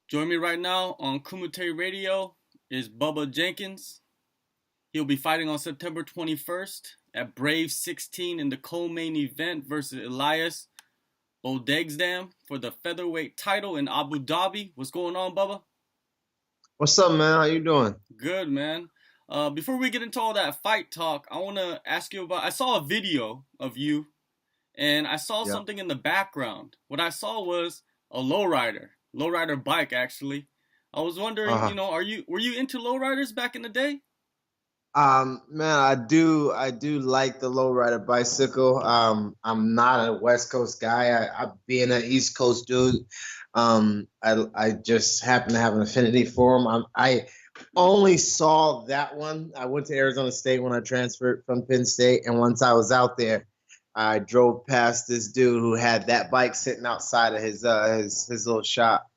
Join me right now on Kumite Radio is Bubba Jenkins. He'll be fighting on September 21st at Brave 16 in the co-main event versus Elias Boudegzdame for the Featherweight title in Abu Dhabi. What's going on, Bubba? What's up, man? How you doing? Good, man. Before we get into all that fight talk, I want to ask you about. I saw a video of you, and I saw Yeah. something in the background. What I saw was a lowrider bike, actually. I was wondering, Uh-huh. were you into lowriders back in the day? Man, I do like the lowrider bicycle. I'm not a West Coast guy. I being an East Coast dude, I just happen to have an affinity for them. I only saw that one. I went to Arizona State when I transferred from Penn State, and once I was out there, I drove past this dude who had that bike sitting outside of his little shop.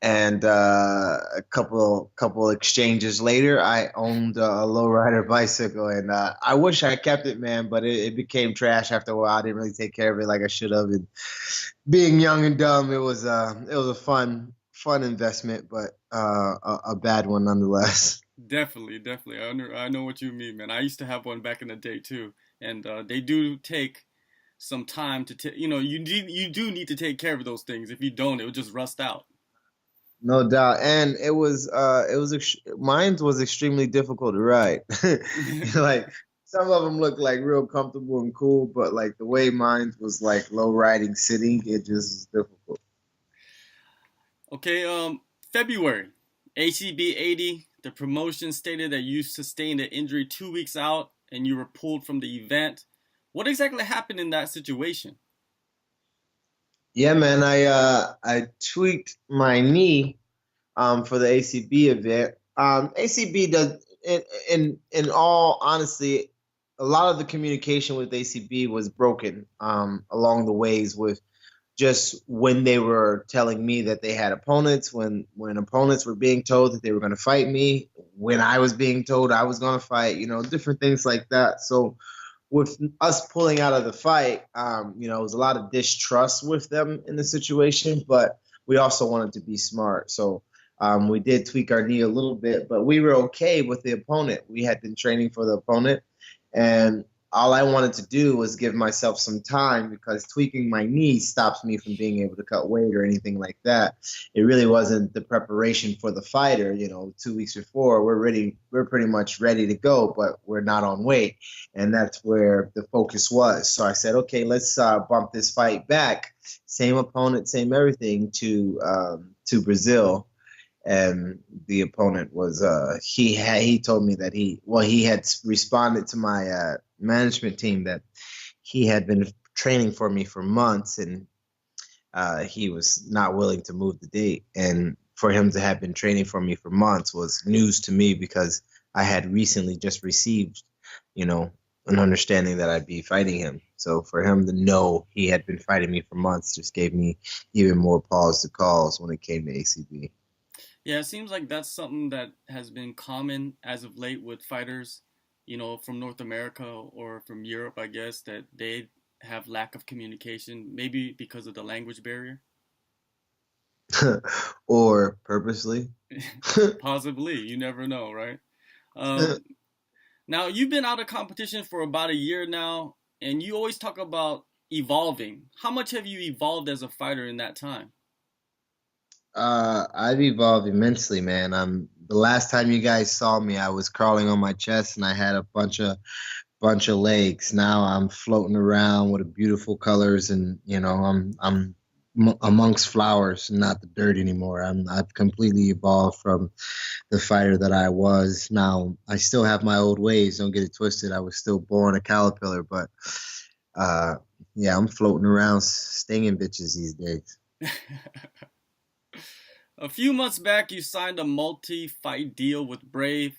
And a couple exchanges later, I owned a lowrider bicycle, and I wish I kept it, man. But it became trash after a while. I didn't really take care of it like I should have. And being young and dumb, it was a fun investment, but a bad one nonetheless. Definitely. I know what you mean, man. I used to have one back in the day too, and they do take some time to you do need to take care of those things. If you don't, it will just rust out. No doubt, and mine was extremely difficult to ride. Like some of them look like real comfortable and cool, but like the way mine was like low riding sitting, it just was difficult. Okay, February, ACB 80. The promotion stated that you sustained an injury 2 weeks out and you were pulled from the event. What exactly happened in that situation? Yeah, man, I tweaked my knee for the ACB event. ACB does in all honesty, a lot of the communication with ACB was broken along the ways with just when they were telling me that they had opponents, when opponents were being told that they were going to fight me, when I was being told I was going to fight, different things like that. So with us pulling out of the fight, it was a lot of distrust with them in the situation, but we also wanted to be smart. So we did tweak our knee a little bit, but we were okay with the opponent. We had been training for the opponent, and all I wanted to do was give myself some time because tweaking my knee stops me from being able to cut weight or anything like that. It really wasn't the preparation for the fighter. 2 weeks before, we're pretty much ready to go, but we're not on weight, and that's where the focus was. So I said, okay, let's bump this fight back, same opponent, same everything, to Brazil. And the opponent was he told me that he had responded to my management team that he had been training for me for months, and he was not willing to move the date. And for him to have been training for me for months was news to me because I had recently just received, an understanding that I'd be fighting him. So for him to know he had been fighting me for months just gave me even more pause to calls when it came to ACB. Yeah, it seems like that's something that has been common as of late with fighters, from North America or from Europe, I guess, that they have lack of communication, maybe because of the language barrier. Or purposely. Possibly, you never know, right? Um, Now, you've been out of competition for about a year now, and you always talk about evolving. How much have you evolved as a fighter in that time? I've evolved immensely, man. The last time you guys saw me, I was crawling on my chest and I had a bunch of legs. Now I'm floating around with beautiful colors, and I'm amongst flowers, not the dirt anymore. I've completely evolved from the fighter that I was. Now I still have my old ways. Don't get it twisted. I was still born a caterpillar, but uh, yeah, I'm floating around stinging bitches these days. A few months back, you signed a multi-fight deal with Brave.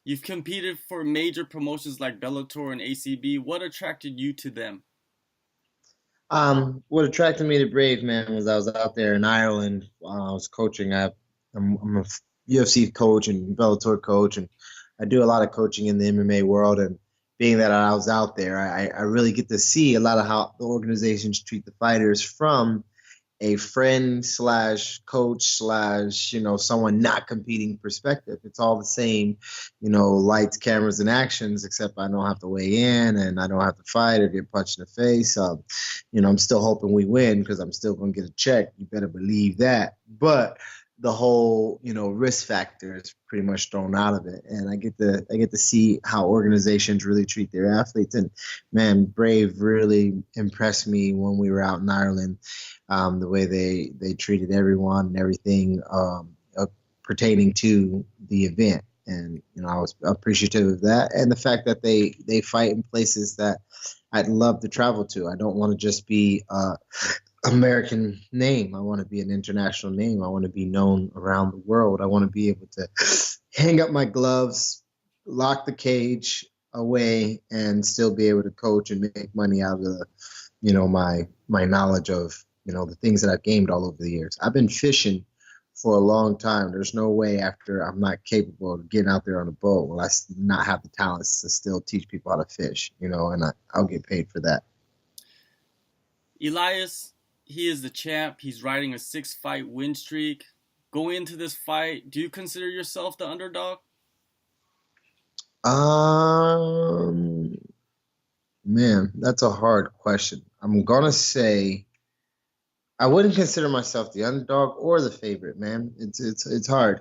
You've competed for major promotions like Bellator and ACB. What attracted you to them? What attracted me to Brave, man, was I was out there in Ireland. I was coaching. I'm a UFC coach and Bellator coach, and I do a lot of coaching in the MMA world. And being that I was out there, I really get to see a lot of how the organizations treat the fighters from a friend slash coach slash, someone not competing perspective. It's all the same, lights, cameras, and actions, except I don't have to weigh in and I don't have to fight or get punched in the face. I'm still hoping we win because I'm still going to get a check. You better believe that. But the whole, risk factor is pretty much thrown out of it. And I get to see how organizations really treat their athletes. And man, Brave really impressed me when we were out in Ireland. The way they treated everyone and everything pertaining to the event. And, I was appreciative of that. And the fact that they fight in places that I'd love to travel to. I don't want to just be American name. I want to be an international name. I want to be known around the world. I want to be able to hang up my gloves, lock the cage away, and still be able to coach and make money out of my knowledge of the things that I've gained all over the years. I've been fishing for a long time. There's no way after I'm not capable of getting out there on a boat will I not have the talents to still teach people how to fish, and I'll get paid for that. Elias, he is the champ. He's riding a 6-fight win streak. Going into this fight, do you consider yourself the underdog? Man, that's a hard question. I'm gonna say I wouldn't consider myself the underdog or the favorite, man. It's hard.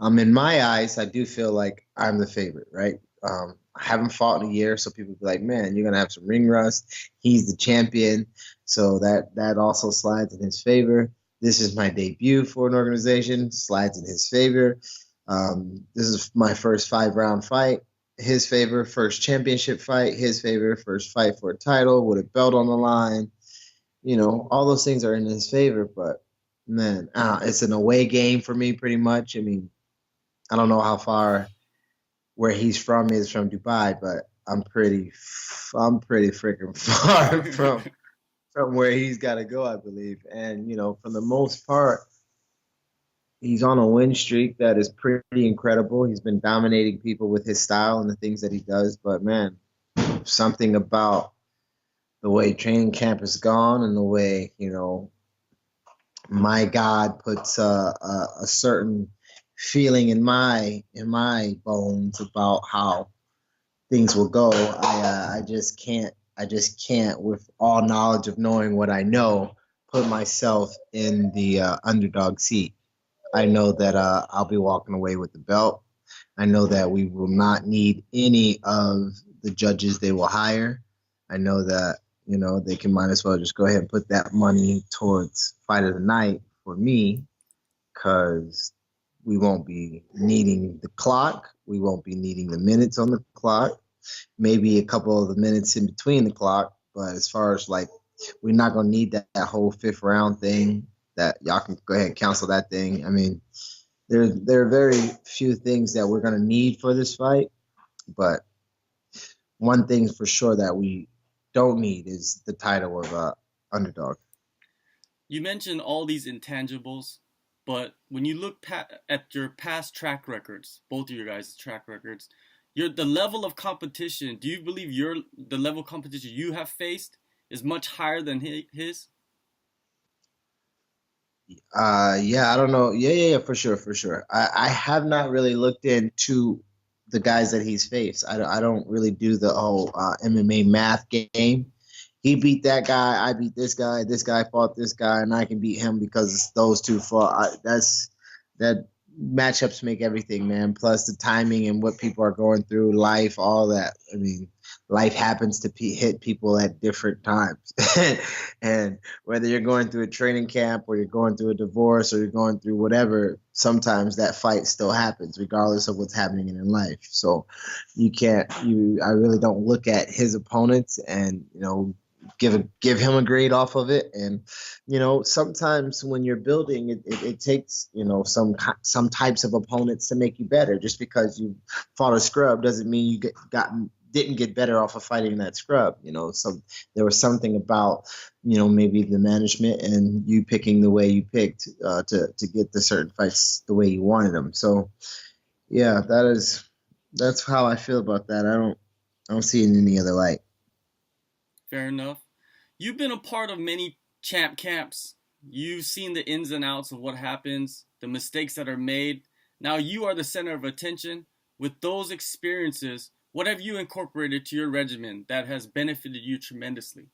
In my eyes, I do feel like I'm the favorite, right? I haven't fought in a year, so people be like, man, you're gonna have some ring rust. He's the champion, so that also slides in his favor. This is my debut for an organization, slides in his favor. This is my first 5-round fight, his favor. First championship fight, his favor. First fight for a title with a belt on the line. All those things are in his favor, but man, it's an away game for me pretty much. I mean, I don't know how far where he's from is from Dubai, but I'm pretty freaking far from where he's got to go, I believe. And, for the most part, he's on a win streak that is pretty incredible. He's been dominating people with his style and the things that he does, but man, something about the way training camp has gone and the way, my God puts a certain feeling in my bones about how things will go. I just can't, with all knowledge of knowing what I know, put myself in the underdog seat. I know that I'll be walking away with the belt. I know that we will not need any of the judges they will hire. I know that they can might as well just go ahead and put that money towards fight of the night for me, because we won't be needing the clock. We won't be needing the minutes on the clock. Maybe a couple of the minutes in between the clock. But as far as we're not going to need that whole 5th round thing. That y'all can go ahead and cancel that thing. I mean, there are very few things that we're going to need for this fight. But one thing for sure that we don't need is the title of underdog. You mentioned all these intangibles, but when you look at your past track records, both of your guys' track records, the level of competition, do you believe the level of competition you have faced is much higher than his? Yeah, I don't know. Yeah, for sure. I have not really looked into the guys that he's faced. I don't really do the whole MMA math game. He beat that guy, I beat this guy fought this guy, and I can beat him because those two fought. That matchups make everything, man. Plus the timing and what people are going through, life, all that. I mean, life happens to hit people at different times. And whether you're going through a training camp or you're going through a divorce or you're going through whatever, sometimes that fight still happens regardless of what's happening in life. So I really don't look at his opponents and, give him a grade off of it. And, sometimes when you're building, it takes, some types of opponents to make you better. Just because you fought a scrub doesn't mean you didn't get better off of fighting that scrub. So there was something about, maybe the management and you picking the way you picked to get the certain fights the way you wanted them. So yeah, that's how I feel about that. I don't see it in any other light. Fair enough. You've been a part of many champ camps, You've seen the ins and outs of what happens, the mistakes that are made. Now you are the center of attention. With those experiences, what have you incorporated to your regimen that has benefited you tremendously?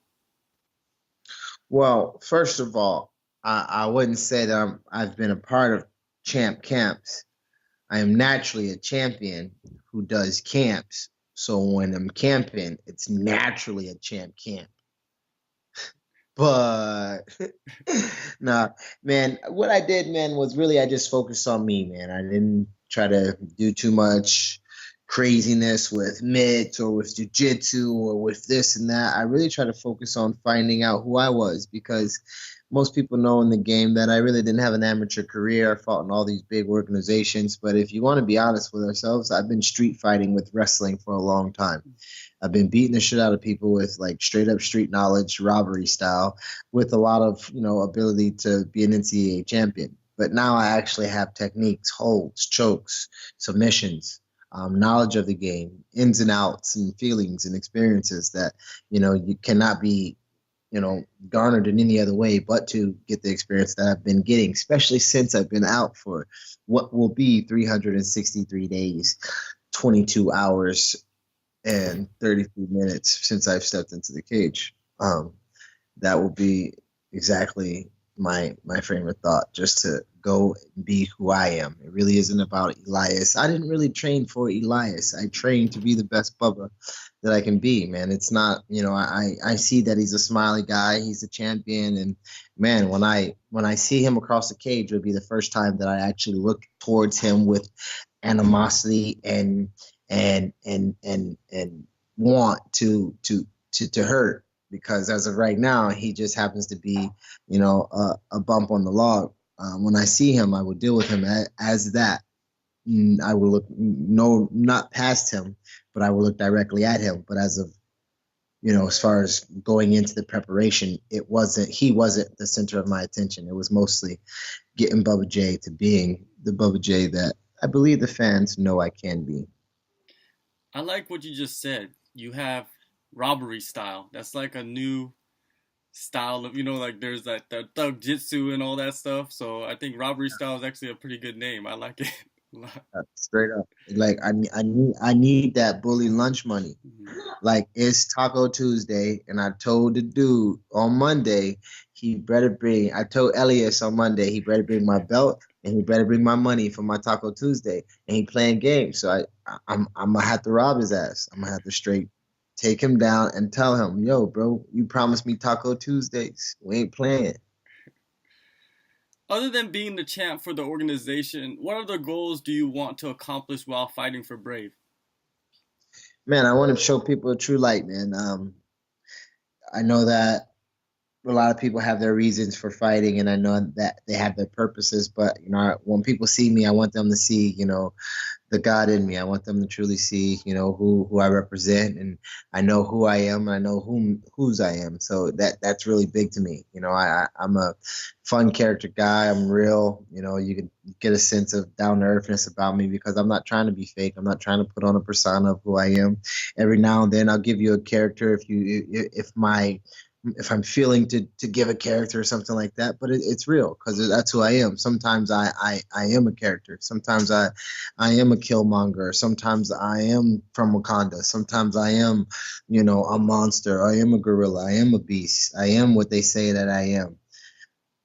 Well, first of all, I wouldn't say that I've been a part of champ camps. I am naturally a champion who does camps. So when I'm camping, it's naturally a champ camp. But nah, man, what I did, man, was really I just focused on me, man. I didn't try to do too much craziness with mitts or with jujitsu or with this and that. I really try to focus on finding out who I was because most people know in the game that I really didn't have an amateur career. I fought in all these big organizations. But if you want to be honest with ourselves, I've been street fighting with wrestling for a long time. I've been beating the shit out of people with like straight up street knowledge, robbery style, with a lot of, ability to be an NCAA champion. But now I actually have techniques, holds, chokes, submissions, knowledge of the game, ins and outs, and feelings and experiences that, you cannot be, garnered in any other way but to get the experience that I've been getting, especially since I've been out for what will be 363 days, 22 hours, and 33 minutes since I've stepped into the cage. That will be exactly my frame of thought, just to go and be who I am. It really isn't about Elias. I didn't really train for Elias. I trained to be the best Bubba that I can be, man. It's not, I see that he's a smiley guy, he's a champion, and man, when I see him across the cage, it'll be the first time that I actually look towards him with animosity and want to hurt, because as of right now he just happens to be a bump on the log. When I see him, I will deal with him as that. I will look not past him, but I will look directly at him. But as of as far as going into the preparation, he wasn't the center of my attention. It was mostly getting Bubba J to being the Bubba J that I believe the fans know I can be. I like what you just said. You have robbery style. That's like a new style of, like there's that thug jitsu and all that stuff. So I think robbery style is actually a pretty good name. I like it. Straight up, like I need that bully lunch money. Like it's Taco Tuesday, and I told the dude on Monday he better bring. I told Elias on Monday he better bring my belt and he better bring my money for my Taco Tuesday. And he playing games, so I'm gonna have to rob his ass. I'm gonna have to straight take him down and tell him, yo, bro, you promised me Taco Tuesdays. We ain't playing. Other than being the champ for the organization, what other goals do you want to accomplish while fighting for Brave? Man, I want to show people a true light, man. I know that a lot of people have their reasons for fighting, and I know that they have their purposes. But when people see me, I want them to see, the God in me. I want them to truly see, who I represent, and I know who I am, and I know whose I am. So that's really big to me. I'm a fun character guy. I'm real. You can get a sense of down to earthness about me because I'm not trying to be fake. I'm not trying to put on a persona of who I am. Every now and then, I'll give you a character if I'm feeling to give a character or something like that, but it's real because that's who I am. Sometimes I am a character. Sometimes I am a killmonger. Sometimes I am from Wakanda. Sometimes I am, a monster. I am a gorilla. I am a beast. I am what they say that I am.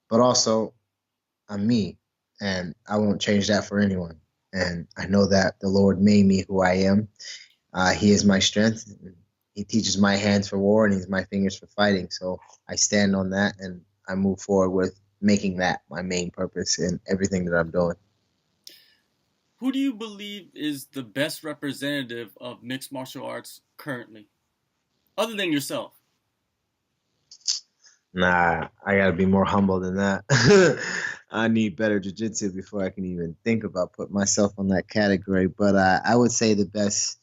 But also, I'm me, and I won't change that for anyone. And I know that the Lord made me who I am. He is my strength. He teaches my hands for war and he's my fingers for fighting. So I stand on that and I move forward with making that my main purpose in everything that I'm doing. Who do you believe is the best representative of mixed martial arts currently, other than yourself? Nah, I gotta be more humble than that. I need better jiu-jitsu before I can even think about putting myself on that category. But I would say the best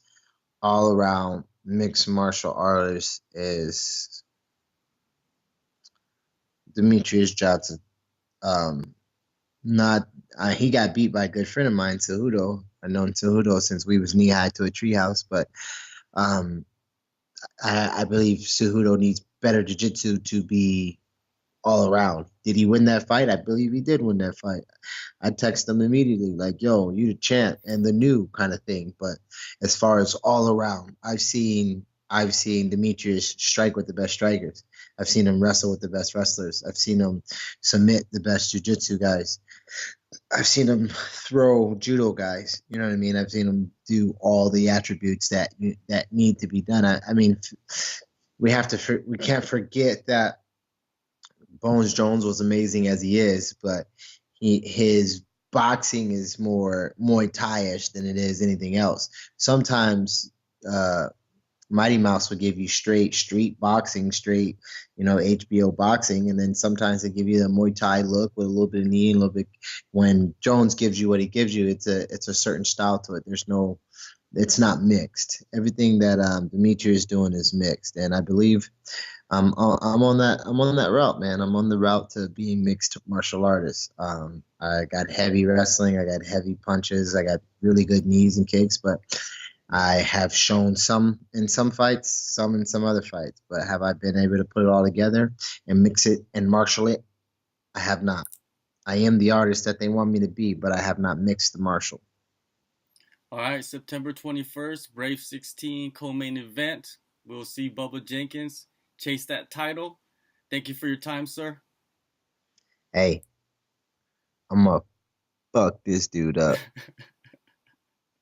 all-around mixed martial artist is Demetrious Johnson. Um, not He got beat by a good friend of mine, Cejudo. I've known Cejudo since we was knee high to a treehouse, but um, I believe Cejudo needs better jiu-jitsu to be all around. Did he win that fight? I believe he did win that fight. I text him immediately, like, yo, you the champ and the new kind of thing. But as far as all around, I've seen Demetrious strike with the best strikers. I've seen him wrestle with the best wrestlers. I've seen him submit the best jiu-jitsu guys. I've seen him throw judo guys. You know what I mean? I've seen him do all the attributes that need to be done. I mean, we can't forget that Bones Jones was amazing as he is, but his boxing is more Muay Thai-ish than it is anything else. Sometimes uh, Mighty Mouse will give you straight street boxing, straight, HBO boxing, and then sometimes they give you the Muay Thai look with a little bit of knee and a little bit. When Jones gives you what he gives you, it's a certain style to it. It's not mixed. Everything that Demetri is doing is mixed, and I believe I'm on that route, man. I'm on the route to being mixed martial artist. I got heavy wrestling, I got heavy punches, I got really good knees and kicks, but I have shown some in some fights, some in some other fights. But have I been able to put it all together and mix it and martial it? I have not. I am the artist that they want me to be, but I have not mixed the martial. All right, September 21st, Brave 16 co-main event. We'll see Bubba Jenkins chase that title. Thank you for your time, sir. Hey, I'm gonna fuck this dude up.